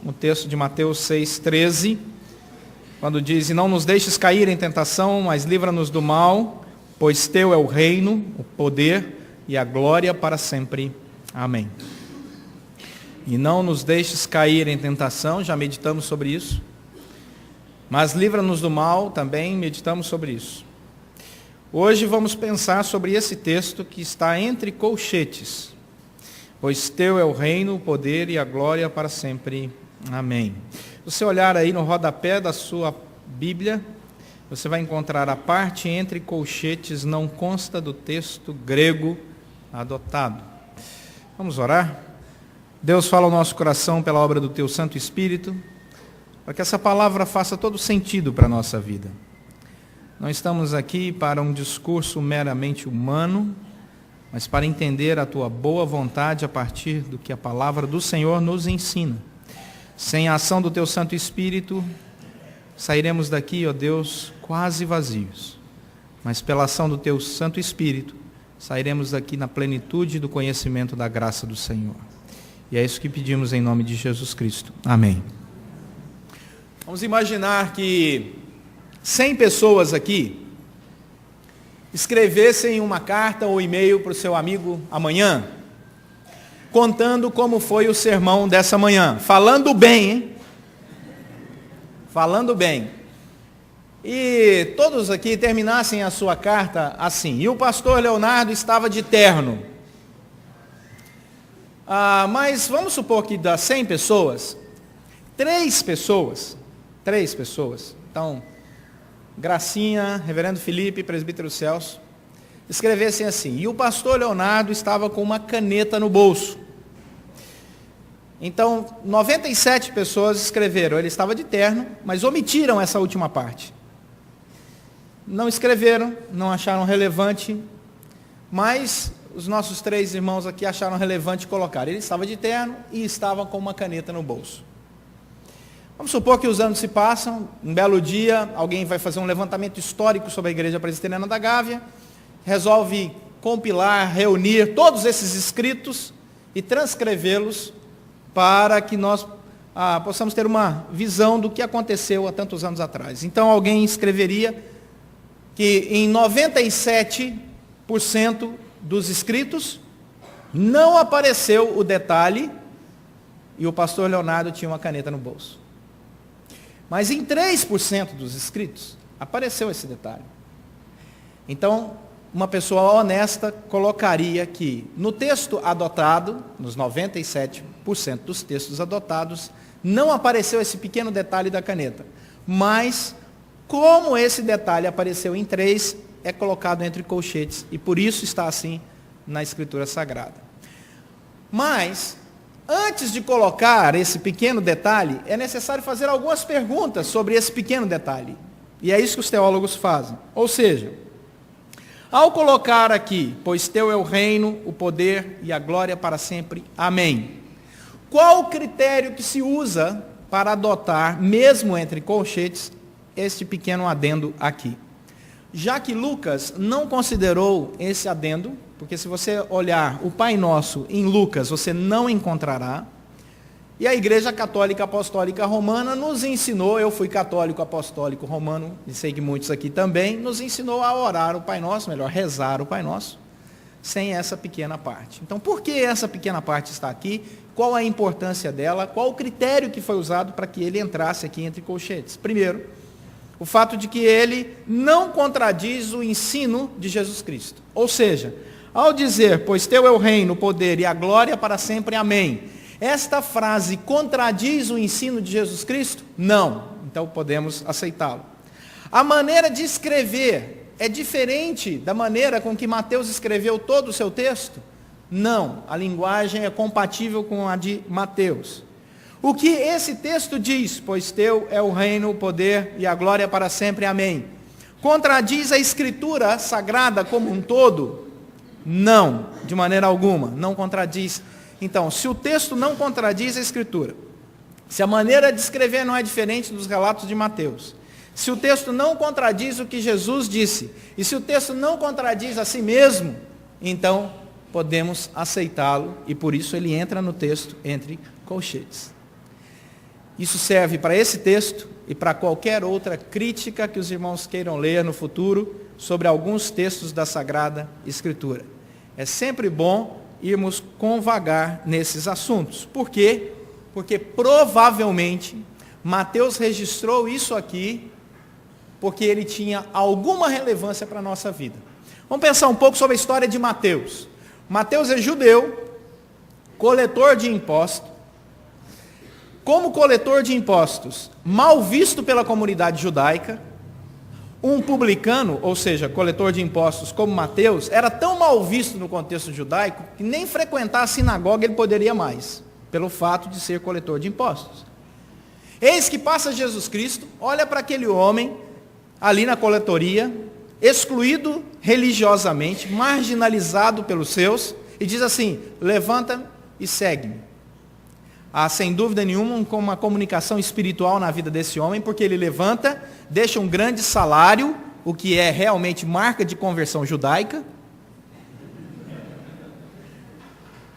no texto de Mateus 6,13, quando diz: "E não nos deixes cair em tentação, mas livra-nos do mal, pois teu é o reino, o poder e a glória para sempre. Amém." E não nos deixes cair em tentação, já meditamos sobre isso. Mas livra-nos do mal, também meditamos sobre isso. Hoje vamos pensar sobre esse texto que está entre colchetes. Pois teu é o reino, o poder e a glória para sempre. Amém. Se você olhar aí no rodapé da sua Bíblia, você vai encontrar a parte entre colchetes, não consta do texto grego adotado. Vamos orar? Deus, fala ao nosso coração pela obra do teu Santo Espírito, para que essa palavra faça todo sentido para a nossa vida. Não estamos aqui para um discurso meramente humano, mas para entender a tua boa vontade a partir do que a palavra do Senhor nos ensina. Sem a ação do teu Santo Espírito, sairemos daqui, ó Deus, quase vazios. Mas pela ação do teu Santo Espírito, sairemos daqui na plenitude do conhecimento da graça do Senhor. E é isso que pedimos em nome de Jesus Cristo. Amém. Vamos imaginar que 100 pessoas aqui escrevessem uma carta ou e-mail para o seu amigo amanhã, contando como foi o sermão dessa manhã, falando bem, hein? Falando bem. E todos aqui terminassem a sua carta assim: "E o pastor Leonardo estava de terno." Mas vamos supor que das 100 pessoas, 3 pessoas, então, Gracinha, Reverendo Felipe, Presbítero Celso, escrevessem assim: "E o pastor Leonardo estava com uma caneta no bolso." Então, 97 pessoas escreveram: "Ele estava de terno", mas omitiram essa última parte. Não escreveram, não acharam relevante, mas os nossos 3 irmãos aqui acharam relevante colocar: "Ele estava de terno e estava com uma caneta no bolso." Vamos supor que os anos se passam, um belo dia, alguém vai fazer um levantamento histórico sobre a Igreja Presbiteriana da Gávea, resolve compilar, reunir todos esses escritos e transcrevê-los para que nós possamos ter uma visão do que aconteceu há tantos anos atrás. Então alguém escreveria que em 97% dos escritos não apareceu o detalhe e o pastor Leonardo tinha uma caneta no bolso. Mas em 3% dos escritos apareceu esse detalhe. Então, uma pessoa honesta colocaria que no texto adotado, nos 97% dos textos adotados, não apareceu esse pequeno detalhe da caneta. Mas, como esse detalhe apareceu em 3, é colocado entre colchetes, e por isso está assim na Escritura Sagrada. Mas, antes de colocar esse pequeno detalhe, é necessário fazer algumas perguntas sobre esse pequeno detalhe. E é isso que os teólogos fazem. Ou seja, ao colocar aqui: "Pois teu é o reino, o poder e a glória para sempre. Amém." Qual o critério que se usa para adotar, mesmo entre colchetes, este pequeno adendo aqui? Já que Lucas não considerou esse adendo, porque se você olhar o Pai Nosso em Lucas, você não encontrará. E a Igreja Católica Apostólica Romana nos ensinou, eu fui católico apostólico romano, e sei que muitos aqui também, nos ensinou a orar o Pai Nosso, melhor, rezar o Pai Nosso, sem essa pequena parte. Então, por que essa pequena parte está aqui? Qual a importância dela? Qual o critério que foi usado para que ele entrasse aqui entre colchetes? Primeiro, o fato de que ele não contradiz o ensino de Jesus Cristo. Ou seja, ao dizer: "Pois teu é o reino, o poder e a glória para sempre. Amém." Esta frase contradiz o ensino de Jesus Cristo? Não. Então podemos aceitá-lo. A maneira de escrever é diferente da maneira com que Mateus escreveu todo o seu texto? Não. A linguagem é compatível com a de Mateus. O que esse texto diz: "Pois teu é o reino, o poder e a glória para sempre. Amém." Contradiz a Escritura Sagrada como um todo? Não, de maneira alguma, não contradiz. Então, se o texto não contradiz a Escritura, se a maneira de escrever não é diferente dos relatos de Mateus, se o texto não contradiz o que Jesus disse, e se o texto não contradiz a si mesmo, então podemos aceitá-lo, e por isso ele entra no texto entre colchetes. Isso serve para esse texto e para qualquer outra crítica que os irmãos queiram ler no futuro sobre alguns textos da Sagrada Escritura. É sempre bom irmos convagar nesses assuntos. Por quê? Porque provavelmente Mateus registrou isso aqui porque ele tinha alguma relevância para a nossa vida. Vamos pensar um pouco sobre a história de Mateus. Mateus é judeu, coletor de impostos. Como coletor de impostos, mal visto pela comunidade judaica, um publicano, ou seja, coletor de impostos como Mateus, era tão mal visto no contexto judaico que nem frequentar a sinagoga ele poderia mais, pelo fato de ser coletor de impostos. Eis que passa Jesus Cristo, olha para aquele homem ali na coletoria, excluído religiosamente, marginalizado pelos seus, e diz assim: levanta e segue-me. Há sem dúvida nenhuma uma comunicação espiritual na vida desse homem, porque ele levanta, deixa um grande salário, o que é realmente marca de conversão judaica,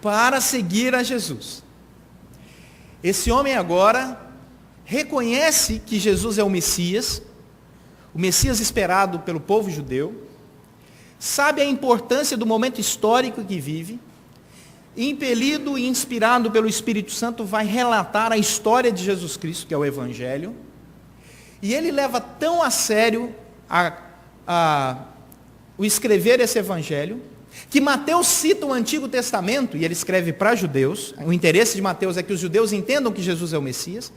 para seguir a Jesus. Esse homem agora reconhece que Jesus é o Messias esperado pelo povo judeu, sabe a importância do momento histórico que vive, impelido e inspirado pelo Espírito Santo, vai relatar a história de Jesus Cristo, que é o Evangelho, e ele leva tão a sério o escrever esse Evangelho, que Mateus cita o Antigo Testamento, e ele escreve para judeus, o interesse de Mateus é que os judeus entendam que Jesus é o Messias,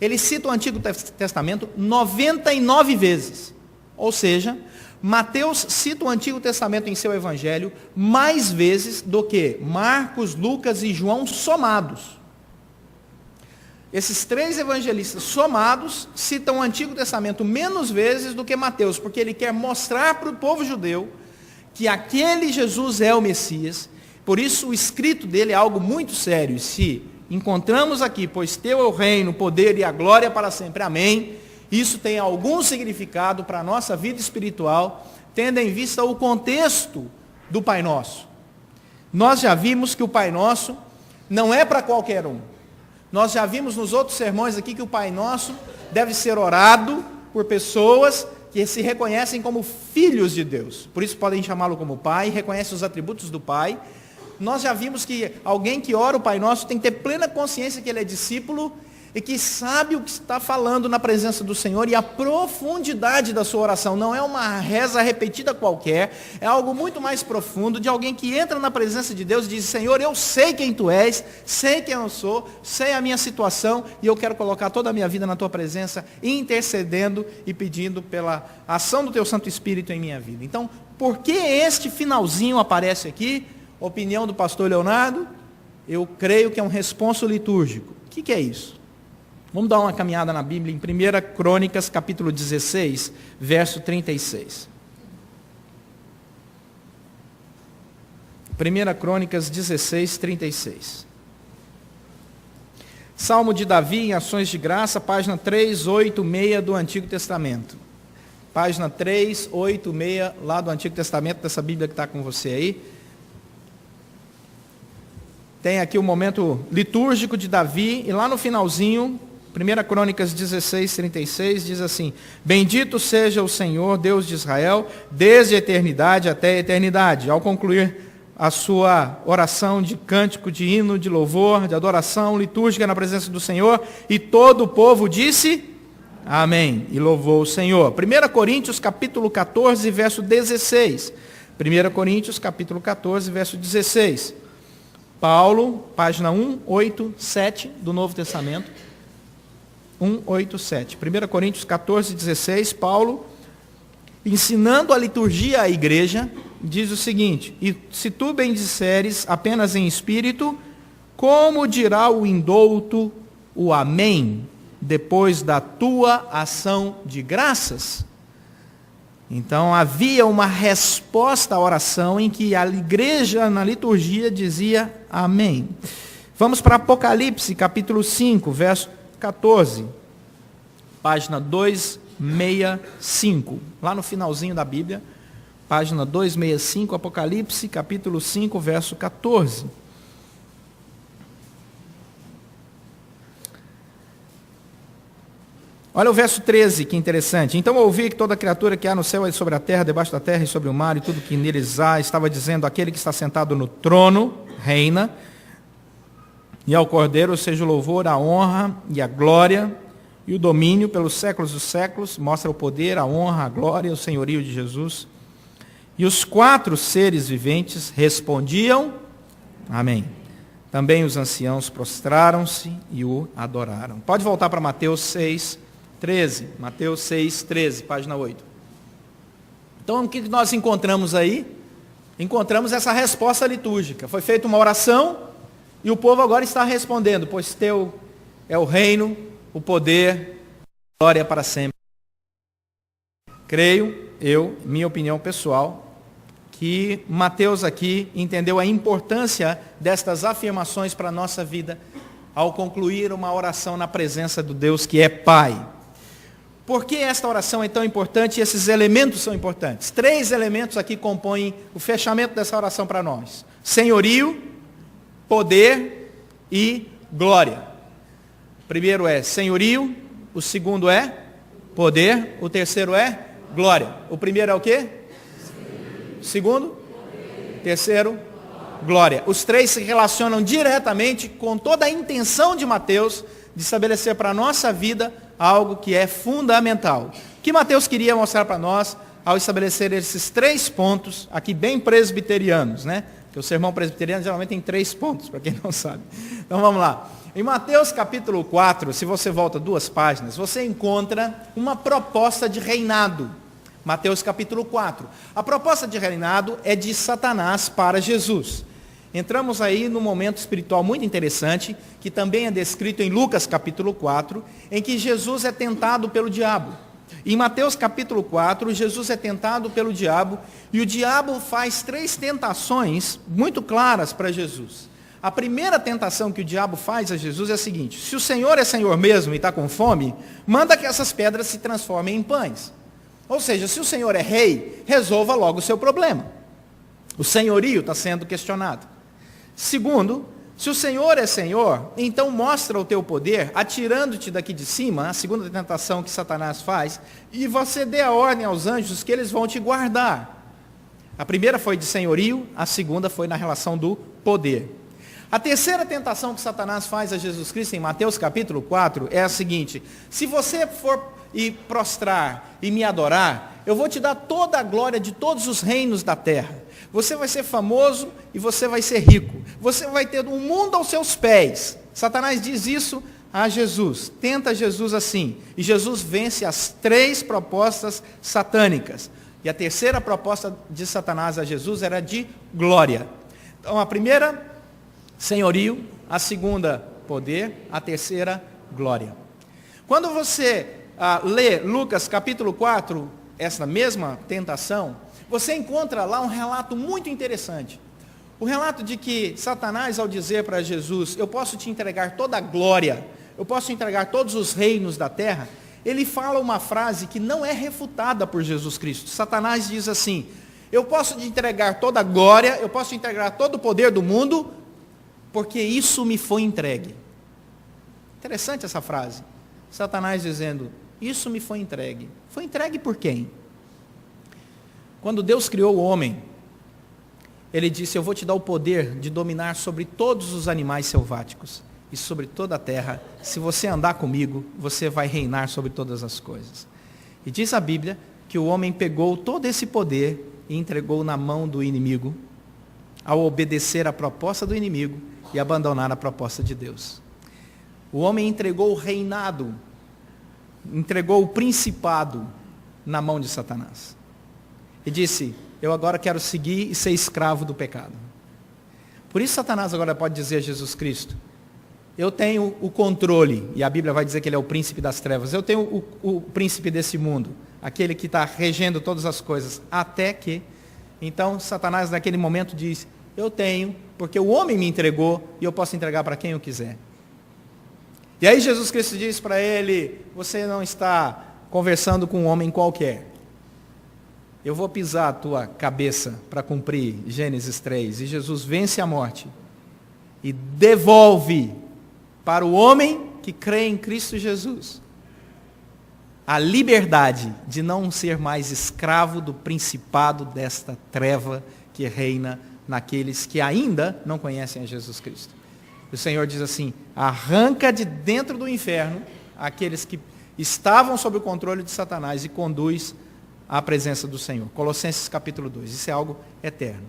ele cita o Antigo Testamento 99 vezes, ou seja, Mateus cita o Antigo Testamento em seu Evangelho mais vezes do que Marcos, Lucas e João somados. Esses três evangelistas somados citam o Antigo Testamento menos vezes do que Mateus, porque ele quer mostrar para o povo judeu que aquele Jesus é o Messias. Por isso o escrito dele é algo muito sério. Se encontramos aqui, pois teu é o reino, o poder e a glória para sempre, amém, isso tem algum significado para a nossa vida espiritual, tendo em vista o contexto do Pai Nosso. Nós já vimos que o Pai Nosso não é para qualquer um. Nós já vimos nos outros sermões aqui que o Pai Nosso deve ser orado por pessoas que se reconhecem como filhos de Deus. Por isso podem chamá-lo como Pai, reconhecem os atributos do Pai. Nós já vimos que alguém que ora o Pai Nosso tem que ter plena consciência que ele é discípulo e que sabe o que está falando na presença do Senhor e a profundidade da sua oração. Não é uma reza repetida qualquer, é algo muito mais profundo, de alguém que entra na presença de Deus e diz: Senhor, eu sei quem Tu és, sei quem eu sou, sei a minha situação e eu quero colocar toda a minha vida na Tua presença, intercedendo e pedindo pela ação do Teu Santo Espírito em minha vida. Então, por que este finalzinho aparece aqui? Opinião do pastor Leonardo, eu creio que é um responso litúrgico. O que é isso? Vamos dar uma caminhada na Bíblia em 1 Crônicas, capítulo 16, verso 36. 1 Crônicas 16, 36. Salmo de Davi em Ações de Graça, página 386 do Antigo Testamento. Página 386 lá do Antigo Testamento, dessa Bíblia que está com você aí. Tem aqui o momento litúrgico de Davi, e lá no finalzinho, 1 Crônicas 16, 36, diz assim: Bendito seja o Senhor, Deus de Israel, desde a eternidade até a eternidade. Ao concluir a sua oração de cântico, de hino, de louvor, de adoração litúrgica na presença do Senhor, e todo o povo disse: Amém, e louvou o Senhor. 1 Coríntios capítulo 14, verso 16. 1 Coríntios capítulo 14, verso 16. Paulo, página 187 do Novo Testamento. 187. 1 Coríntios 14, 16, Paulo, ensinando a liturgia à igreja, diz o seguinte: E se tu bendisseres apenas em espírito, como dirá o indouto o amém, depois da tua ação de graças? Então havia uma resposta à oração em que a igreja na liturgia dizia amém. Vamos para Apocalipse, capítulo 5, verso 14, página 265, lá no finalzinho da Bíblia, página 265, Apocalipse, capítulo 5, verso 14. Olha o verso 13, que interessante. Então ouvi que toda criatura que há no céu e sobre a terra, debaixo da terra e sobre o mar, e tudo que neles há, estava dizendo: aquele que está sentado no trono, reina, e ao Cordeiro seja o louvor, a honra e a glória, e o domínio pelos séculos dos séculos. Mostra o poder, a honra, a glória e o senhorio de Jesus. E os 4 seres viventes respondiam: amém. Também os anciãos prostraram-se e o adoraram. Pode voltar para Mateus 6:13. Mateus 6:13, página 8. Então, o que nós encontramos aí? Encontramos essa resposta litúrgica. Foi feita uma oração e o povo agora está respondendo: pois teu é o reino, o poder, a glória para sempre. Creio, minha opinião pessoal, que Mateus aqui entendeu a importância destas afirmações para a nossa vida ao concluir uma oração na presença do Deus que é Pai. Por que esta oração é tão importante e esses elementos são importantes? 3 elementos aqui compõem o fechamento dessa oração para nós: senhorio, poder e glória. O primeiro é senhorio, o segundo é poder, o terceiro é glória. O primeiro é o quê? Segundo? Terceiro? Glória. Os 3 se relacionam diretamente com toda a intenção de Mateus de estabelecer para a nossa vida algo que é fundamental. O que Mateus queria mostrar para nós ao estabelecer esses 3 pontos, aqui bem presbiterianos, né? Porque o sermão presbiteriano geralmente tem 3 pontos, para quem não sabe. Então vamos lá. Em Mateus capítulo 4, se você volta 2 páginas, você encontra uma proposta de reinado. Mateus capítulo 4. A proposta de reinado é de Satanás para Jesus. Entramos aí num momento espiritual muito interessante, que também é descrito em Lucas capítulo 4, em que Jesus é tentado pelo diabo. Em Mateus capítulo 4, Jesus é tentado pelo diabo, e o diabo faz 3 tentações muito claras para Jesus. A primeira tentação que o diabo faz a Jesus é a seguinte: se o Senhor é Senhor mesmo e está com fome, manda que essas pedras se transformem em pães. Ou seja, se o Senhor é rei, resolva logo o seu problema. O senhorio está sendo questionado. Segundo, se o Senhor é Senhor, então mostra o teu poder, atirando-te daqui de cima, a segunda tentação que Satanás faz, e você dê a ordem aos anjos que eles vão te guardar. A primeira foi de senhorio, a segunda foi na relação do poder. A terceira tentação que Satanás faz a Jesus Cristo em Mateus capítulo 4 é a seguinte: se você for e prostrar e me adorar, eu vou te dar toda a glória de todos os reinos da terra. Você vai ser famoso e você vai ser rico. Você vai ter um mundo aos seus pés. Satanás diz isso a Jesus, tenta Jesus assim. E Jesus vence as 3 propostas satânicas. E a terceira proposta de Satanás a Jesus era de glória. Então a primeira, senhorio; a segunda, poder; a terceira, glória. Quando você lê Lucas capítulo 4, essa mesma tentação, você encontra lá um relato muito interessante. O relato de que Satanás, ao dizer para Jesus: eu posso te entregar toda a glória, eu posso te entregar todos os reinos da terra, ele fala uma frase que não é refutada por Jesus Cristo. Satanás diz assim: eu posso te entregar toda a glória, eu posso te entregar todo o poder do mundo, porque isso me foi entregue. Interessante essa frase. Satanás dizendo: isso me foi entregue. Foi entregue por quem? Quando Deus criou o homem, Ele disse: eu vou te dar o poder de dominar sobre todos os animais selváticos e sobre toda a terra. Se você andar comigo, você vai reinar sobre todas as coisas. E diz a Bíblia que o homem pegou todo esse poder e entregou na mão do inimigo, ao obedecer a proposta do inimigo e abandonar a proposta de Deus. O homem entregou o reinado, entregou o principado na mão de Satanás. E disse: eu agora quero seguir e ser escravo do pecado. Por isso Satanás agora pode dizer a Jesus Cristo: eu tenho o controle, e a Bíblia vai dizer que ele é o príncipe das trevas, eu tenho o príncipe desse mundo, aquele que está regendo todas as coisas, até que, então Satanás naquele momento diz: eu tenho, porque o homem me entregou, e eu posso entregar para quem eu quiser. E aí Jesus Cristo diz para ele: você não está conversando com um homem qualquer. Eu vou pisar a tua cabeça para cumprir Gênesis 3. E Jesus vence a morte e devolve para o homem que crê em Cristo Jesus a liberdade de não ser mais escravo do principado desta treva que reina naqueles que ainda não conhecem a Jesus Cristo. O Senhor diz assim: arranca de dentro do inferno aqueles que estavam sob o controle de Satanás e conduz à presença do Senhor. Colossenses capítulo 2, isso é algo eterno.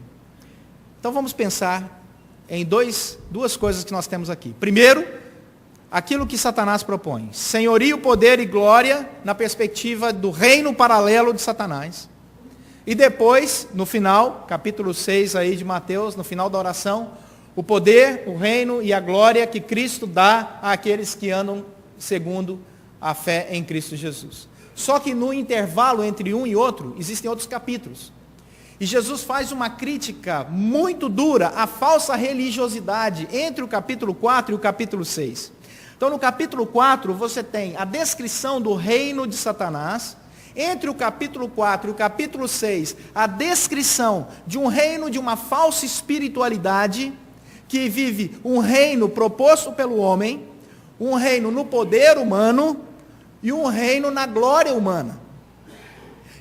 Então vamos pensar em duas coisas que nós temos aqui. Primeiro, aquilo que Satanás propõe: senhorio, poder e glória na perspectiva do reino paralelo de Satanás. E depois, no final, capítulo 6 aí de Mateus, no final da oração, o poder, o reino e a glória que Cristo dá àqueles que andam segundo a fé em Cristo Jesus. Só que no intervalo entre um e outro, existem outros capítulos. E Jesus faz uma crítica muito dura à falsa religiosidade entre o capítulo 4 e o capítulo 6. Então no capítulo 4 você tem a descrição do reino de Satanás. Entre o capítulo 4 e o capítulo 6, a descrição de um reino de uma falsa espiritualidade, que vive um reino proposto pelo homem, um reino no poder humano e um reino na glória humana.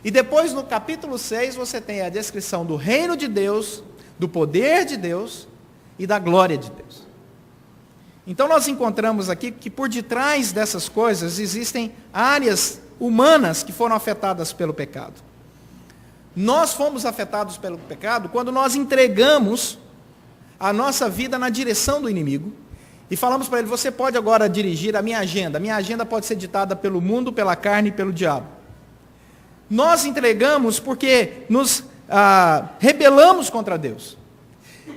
E depois no capítulo 6 você tem a descrição do reino de Deus, do poder de Deus e da glória de Deus. Então nós encontramos aqui que por detrás dessas coisas existem áreas humanas que foram afetadas pelo pecado. Nós fomos afetados pelo pecado quando nós entregamos a nossa vida na direção do inimigo e falamos para ele: você pode agora dirigir a minha agenda pode ser ditada pelo mundo, pela carne e pelo diabo. Nós entregamos porque nos rebelamos contra Deus.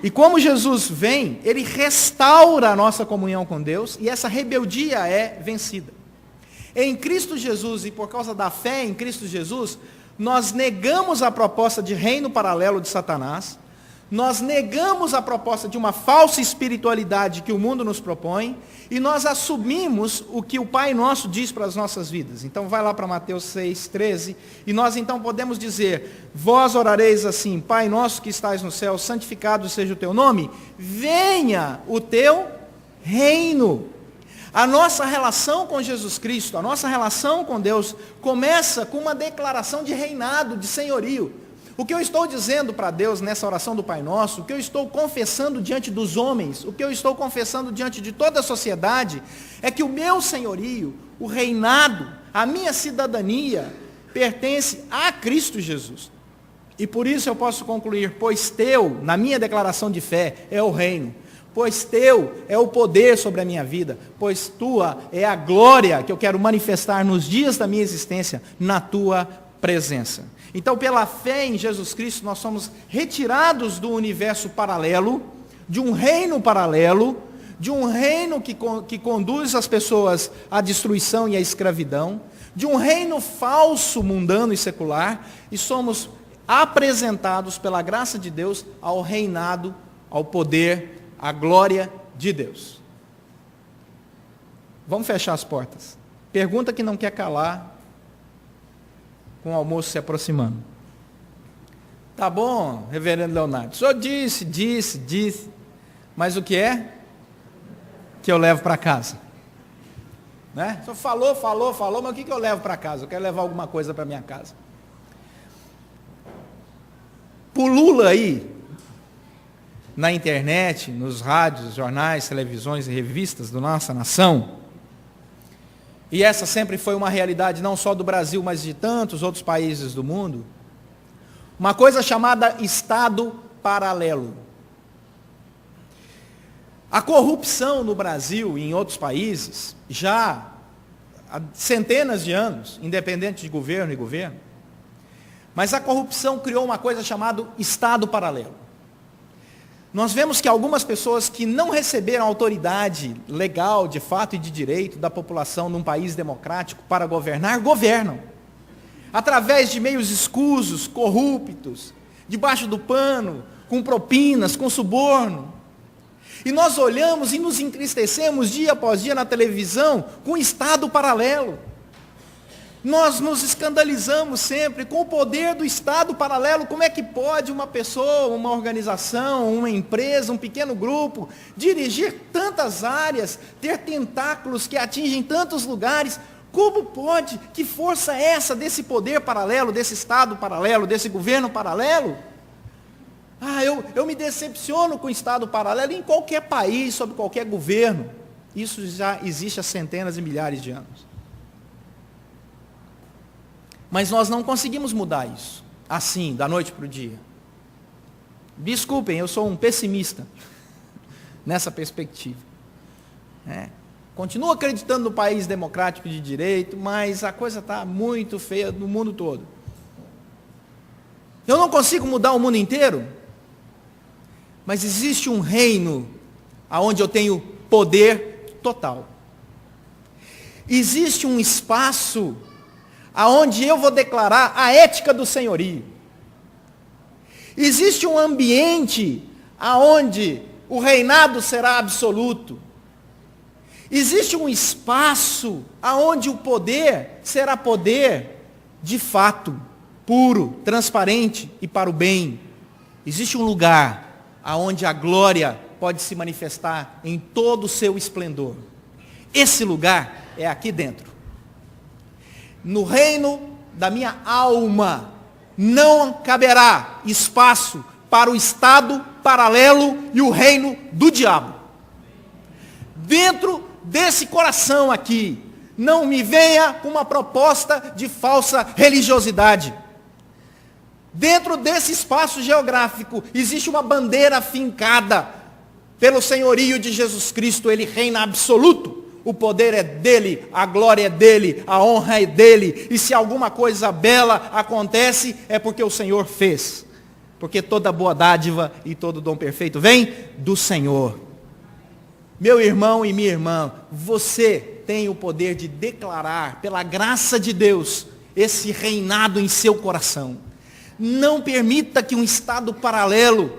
E como Jesus vem, ele restaura a nossa comunhão com Deus e essa rebeldia é vencida. Em Cristo Jesus e por causa da fé em Cristo Jesus, nós negamos a proposta de reino paralelo de Satanás, nós negamos a proposta de uma falsa espiritualidade que o mundo nos propõe, e nós assumimos o que o Pai Nosso diz para as nossas vidas. Então vai lá para Mateus 6,13, e nós então podemos dizer: vós orareis assim: Pai Nosso que estais no céu, santificado seja o teu nome, venha o teu reino. A nossa relação com Jesus Cristo, a nossa relação com Deus, começa com uma declaração de reinado, de senhorio. O que eu estou dizendo para Deus nessa oração do Pai Nosso, o que eu estou confessando diante dos homens, o que eu estou confessando diante de toda a sociedade, é que o meu senhorio, o reinado, a minha cidadania, pertence a Cristo Jesus. E por isso eu posso concluir: pois teu, na minha declaração de fé, é o reino. Pois teu é o poder sobre a minha vida, pois tua é a glória que eu quero manifestar nos dias da minha existência, na tua presença. Então, pela fé em Jesus Cristo, nós somos retirados do universo paralelo, de um reino paralelo, de um reino que conduz as pessoas à destruição e à escravidão, de um reino falso, mundano e secular, e somos apresentados pela graça de Deus ao reinado, ao poder, à glória de Deus. Vamos fechar as portas. Pergunta que não quer calar, com o almoço se aproximando. Tá bom, reverendo Leonardo, o senhor disse, mas o que é que eu levo para casa? Né? O senhor falou, mas o que eu levo para casa? Eu quero levar alguma coisa para minha casa. Pulula aí, na internet, nos rádios, jornais, televisões e revistas da nossa nação. E essa sempre foi uma realidade não só do Brasil, mas de tantos outros países do mundo. Uma coisa chamada Estado paralelo. A corrupção no Brasil e em outros países, já há centenas de anos, independente de governo e governo, mas a corrupção criou uma coisa chamada Estado paralelo. Nós vemos que algumas pessoas que não receberam autoridade legal, de fato e de direito da população num país democrático para governar, governam. Através de meios escusos, corruptos, debaixo do pano, com propinas, com suborno. E nós olhamos e nos entristecemos dia após dia na televisão com o Estado paralelo. Nós nos escandalizamos sempre com o poder do Estado paralelo. Como é que pode uma pessoa, uma organização, uma empresa, um pequeno grupo, dirigir tantas áreas, ter tentáculos que atingem tantos lugares? Como pode? Que força é essa desse poder paralelo, desse Estado paralelo, desse governo paralelo? Eu me decepciono com o Estado paralelo em qualquer país, sob qualquer governo. Isso já existe há centenas e milhares de anos. Mas nós não conseguimos mudar isso, assim, da noite para o dia. Desculpem, eu sou um pessimista nessa perspectiva. Continuo acreditando no país democrático de direito, mas a coisa está muito feia no mundo todo. Eu não consigo mudar o mundo inteiro, mas existe um reino onde eu tenho poder total. Existe um espaço aonde eu vou declarar a ética do senhorio. Existe um ambiente aonde o reinado será absoluto. Existe um espaço aonde o poder será poder de fato, puro, transparente e para o bem. Existe um lugar aonde a glória pode se manifestar em todo o seu esplendor. Esse lugar é aqui dentro. No reino da minha alma não caberá espaço para o estado paralelo e o reino do diabo. Dentro desse coração aqui, não me venha com uma proposta de falsa religiosidade. Dentro desse espaço geográfico, existe uma bandeira fincada pelo senhorio de Jesus Cristo. Ele reina absoluto. O poder é dele, a glória é dele, a honra é dele. E se alguma coisa bela acontece, é porque o Senhor fez. Porque toda boa dádiva e todo dom perfeito vem do Senhor. Meu irmão e minha irmã, você tem o poder de declarar, pela graça de Deus, esse reinado em seu coração. Não permita que um estado paralelo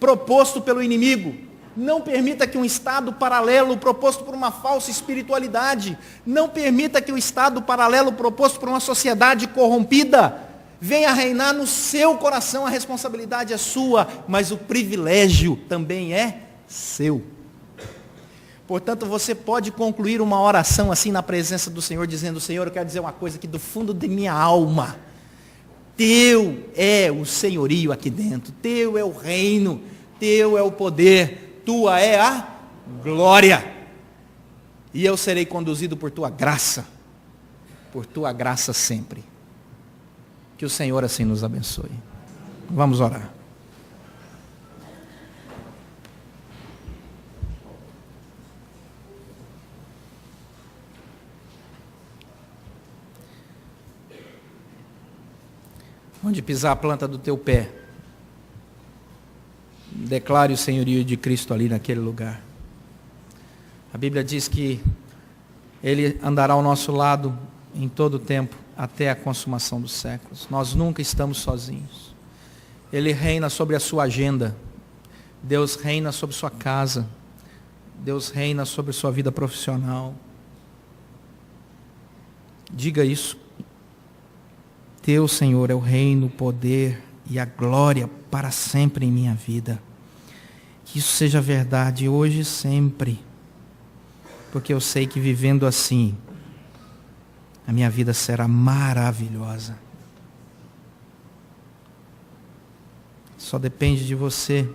proposto pelo inimigo, não permita que um estado paralelo proposto por uma falsa espiritualidade, não permita que o estado paralelo proposto por uma sociedade corrompida venha reinar no seu coração. A responsabilidade é sua, mas o privilégio também é seu. Portanto, você pode concluir uma oração assim na presença do Senhor, dizendo: Senhor, eu quero dizer uma coisa aqui do fundo de minha alma. Teu é o senhorio aqui dentro, teu é o reino, teu é o poder, tua é a glória. E eu serei conduzido por tua graça sempre. Que o Senhor assim nos abençoe. Vamos orar. Onde pisar a planta do teu pé, declare o senhorio de Cristo ali naquele lugar. A Bíblia diz que Ele andará ao nosso lado em todo o tempo, até a consumação dos séculos. Nós nunca estamos sozinhos. Ele reina sobre a sua agenda. Deus reina sobre sua casa. Deus reina sobre sua vida profissional. Diga isso. Teu, Senhor, é o reino, o poder e a glória para sempre em minha vida. Que isso seja verdade hoje e sempre. Porque eu sei que vivendo assim, a minha vida será maravilhosa. Só depende de você,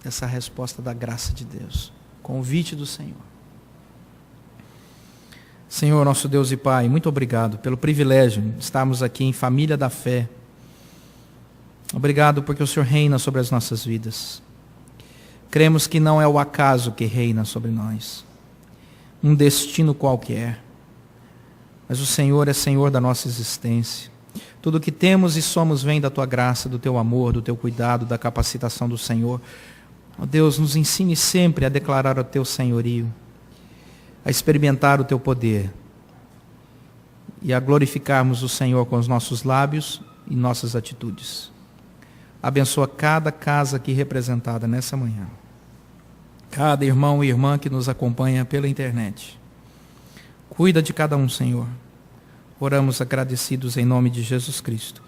essa resposta da graça de Deus. Convite do Senhor. Senhor, nosso Deus e Pai, muito obrigado pelo privilégio de estarmos aqui em família da fé. Obrigado porque o Senhor reina sobre as nossas vidas. Cremos que não é o acaso que reina sobre nós, um destino qualquer, mas o Senhor é Senhor da nossa existência. Tudo o que temos e somos vem da Tua graça, do Teu amor, do Teu cuidado, da capacitação do Senhor. Ó Deus, nos ensine sempre a declarar o Teu senhorio, a experimentar o Teu poder e a glorificarmos o Senhor com os nossos lábios e nossas atitudes. Abençoa cada casa aqui representada nessa manhã, cada irmão e irmã que nos acompanha pela internet. Cuida de cada um, Senhor. Oramos agradecidos em nome de Jesus Cristo.